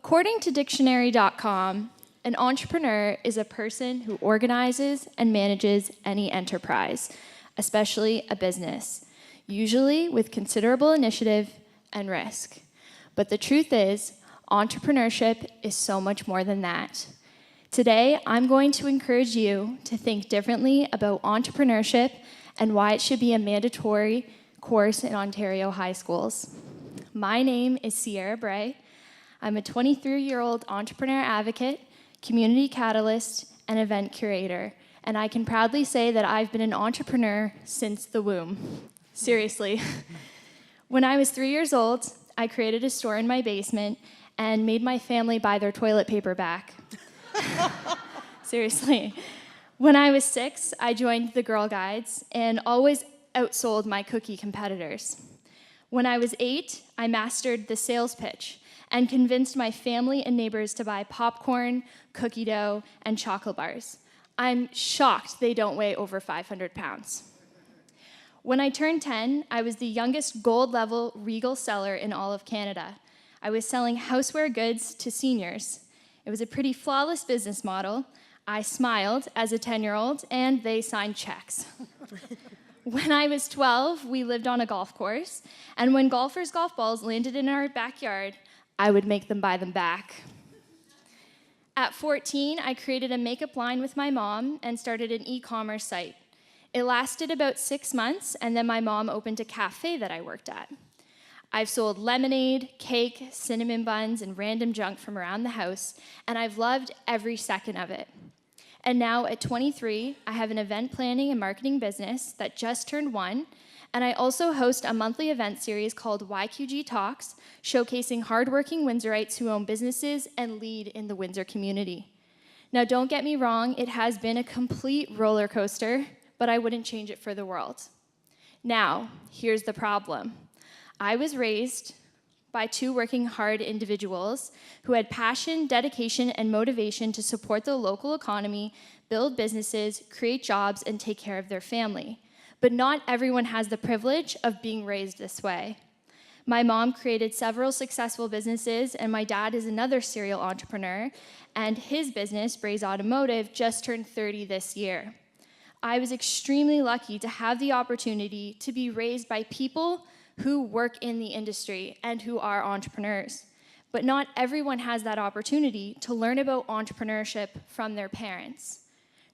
According to dictionary.com, an entrepreneur is a person who organizes and manages any enterprise, especially a business, usually with considerable initiative and risk. But the truth is, entrepreneurship is so much more than that. Today, I'm going to encourage you to think differently about entrepreneurship and why it should be a mandatory course in Ontario high schools. My name is Cierra Bray. I'm a 23-year-old entrepreneur advocate, community catalyst, and event curator, and I can proudly say that I've been an entrepreneur since the womb. Seriously. When I was 3 years old, I created a store in my basement and made my family buy their toilet paper back. Seriously. When I was 6, I joined the Girl Guides and always outsold my cookie competitors. When I was 8, I mastered the sales pitch and convinced my family and neighbors to buy popcorn, cookie dough, and chocolate bars. I'm shocked they don't weigh over 500 pounds. When I turned 10, I was the youngest gold-level Regal seller in all of Canada. I was selling houseware goods to seniors. It was a pretty flawless business model. I smiled as a 10-year-old, and they signed checks. When I was 12, we lived on a golf course, and when golfers' golf balls landed in our backyard, I would make them buy them back. At 14, I created a makeup line with my mom and started an e-commerce site. It lasted about 6 months, and then my mom opened a cafe that I worked at. I've sold lemonade, cake, cinnamon buns, and random junk from around the house, and I've loved every second of it. And now at 23, I have an event planning and marketing business that just turned 1, and I also host a monthly event series called YQG Talks, showcasing hardworking Windsorites who own businesses and lead in the Windsor community. Now, don't get me wrong, it has been a complete roller coaster, but I wouldn't change it for the world. Now, here's the problem. I was raised by 2 working hard individuals who had passion, dedication, and motivation to support the local economy, build businesses, create jobs, and take care of their family. But not everyone has the privilege of being raised this way. My mom created several successful businesses, and my dad is another serial entrepreneur, and his business, Bray's Automotive, just turned 30 this year. I was extremely lucky to have the opportunity to be raised by people who work in the industry and who are entrepreneurs. But not everyone has that opportunity to learn about entrepreneurship from their parents.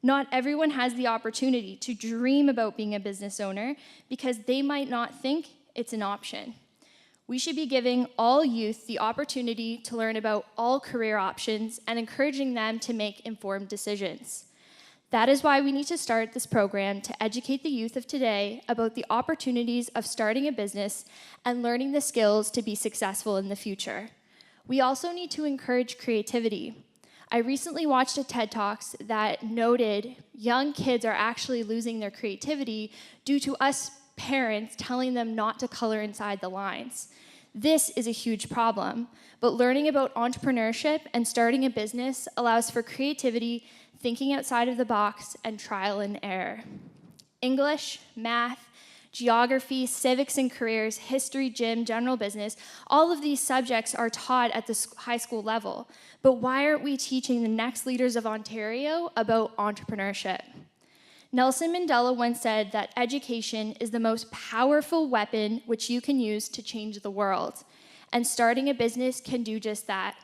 Not everyone has the opportunity to dream about being a business owner because they might not think it's an option. We should be giving all youth the opportunity to learn about all career options and encouraging them to make informed decisions. That is why we need to start this program to educate the youth of today about the opportunities of starting a business and learning the skills to be successful in the future. We also need to encourage creativity. I recently watched a TED Talks that noted young kids are actually losing their creativity due to us parents telling them not to color inside the lines. This is a huge problem, but learning about entrepreneurship and starting a business allows for creativity, thinking outside of the box, and trial and error. English, math, geography, civics and careers, history, gym, general business, all of these subjects are taught at the high school level. But why aren't we teaching the next leaders of Ontario about entrepreneurship? Nelson Mandela once said that education is the most powerful weapon which you can use to change the world, and starting a business can do just that.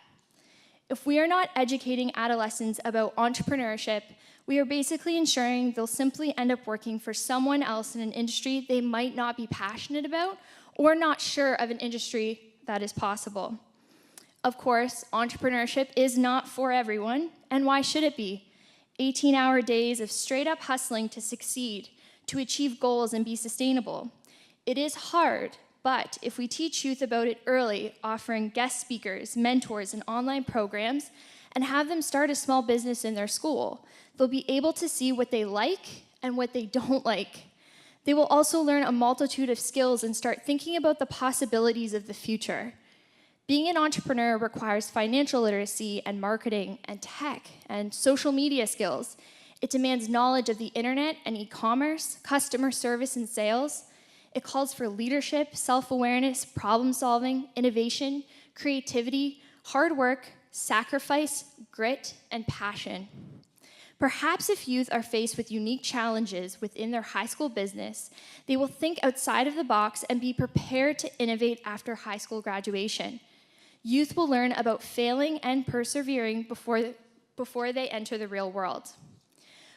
If we are not educating adolescents about entrepreneurship, we are basically ensuring they'll simply end up working for someone else in an industry they might not be passionate about or not sure of an industry that is possible. Of course, entrepreneurship is not for everyone, and why should it be? 18-hour days of straight-up hustling to succeed, to achieve goals and be sustainable. It is hard, but if we teach youth about it early, offering guest speakers, mentors, and online programs, and have them start a small business in their school, they'll be able to see what they like and what they don't like. They will also learn a multitude of skills and start thinking about the possibilities of the future. Being an entrepreneur requires financial literacy and marketing and tech and social media skills. It demands knowledge of the internet and e-commerce, customer service and sales. It calls for leadership, self-awareness, problem-solving, innovation, creativity, hard work, sacrifice, grit, and passion. Perhaps if youth are faced with unique challenges within their high school business, they will think outside of the box and be prepared to innovate after high school graduation. Youth will learn about failing and persevering before they enter the real world.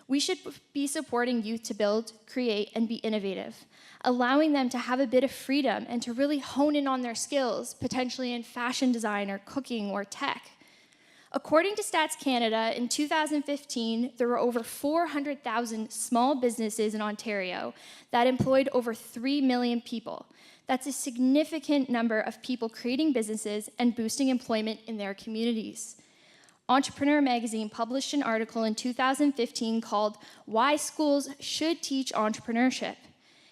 We should be supporting youth to build, create, and be innovative, allowing them to have a bit of freedom and to really hone in on their skills, potentially in fashion design or cooking or tech. According to Stats Canada, in 2015, there were over 400,000 small businesses in Ontario that employed over 3 million people. That's a significant number of people creating businesses and boosting employment in their communities. Entrepreneur magazine published an article in 2015 called "Why Schools Should Teach Entrepreneurship."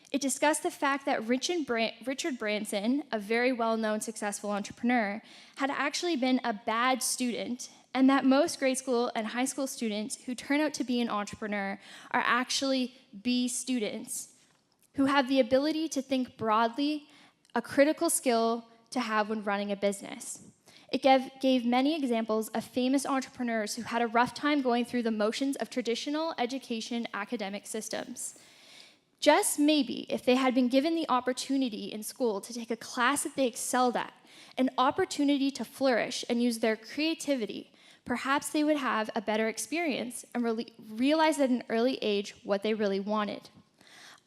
It discussed the fact that Richard Branson, a very well-known successful entrepreneur, had actually been a bad student, and that most grade school and high school students who turn out to be an entrepreneur are actually B students, who have the ability to think broadly, a critical skill to have when running a business. It gave many examples of famous entrepreneurs who had a rough time going through the motions of traditional education academic systems. Just maybe, if they had been given the opportunity in school to take a class that they excelled at, an opportunity to flourish and use their creativity, perhaps they would have a better experience and realize at an early age what they really wanted.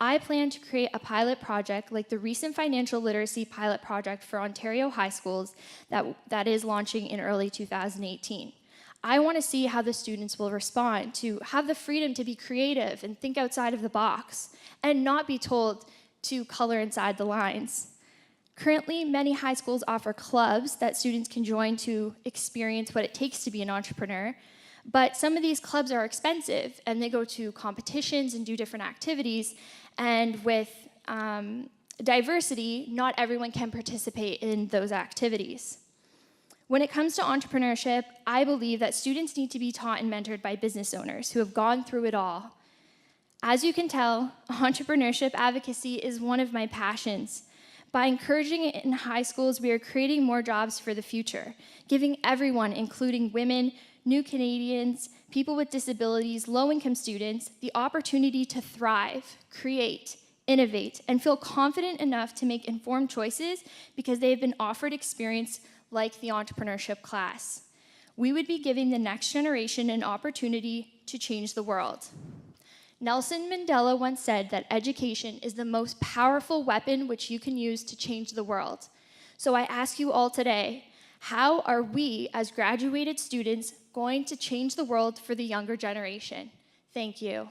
I plan to create a pilot project like the recent financial literacy pilot project for Ontario high schools that is launching in early 2018. I want to see how the students will respond, to have the freedom to be creative and think outside of the box, and not be told to color inside the lines. Currently, many high schools offer clubs that students can join to experience what it takes to be an entrepreneur, but some of these clubs are expensive, and they go to competitions and do different activities, and with diversity, not everyone can participate in those activities. When it comes to entrepreneurship, I believe that students need to be taught and mentored by business owners who have gone through it all. As you can tell, entrepreneurship advocacy is one of my passions. By encouraging it in high schools, we are creating more jobs for the future, giving everyone, including women, new Canadians, people with disabilities, low-income students, the opportunity to thrive, create, innovate, and feel confident enough to make informed choices because they have been offered experience like the entrepreneurship class. We would be giving the next generation an opportunity to change the world. Nelson Mandela once said that education is the most powerful weapon which you can use to change the world. So I ask you all today, how are we as graduated students going to change the world for the younger generation? Thank you.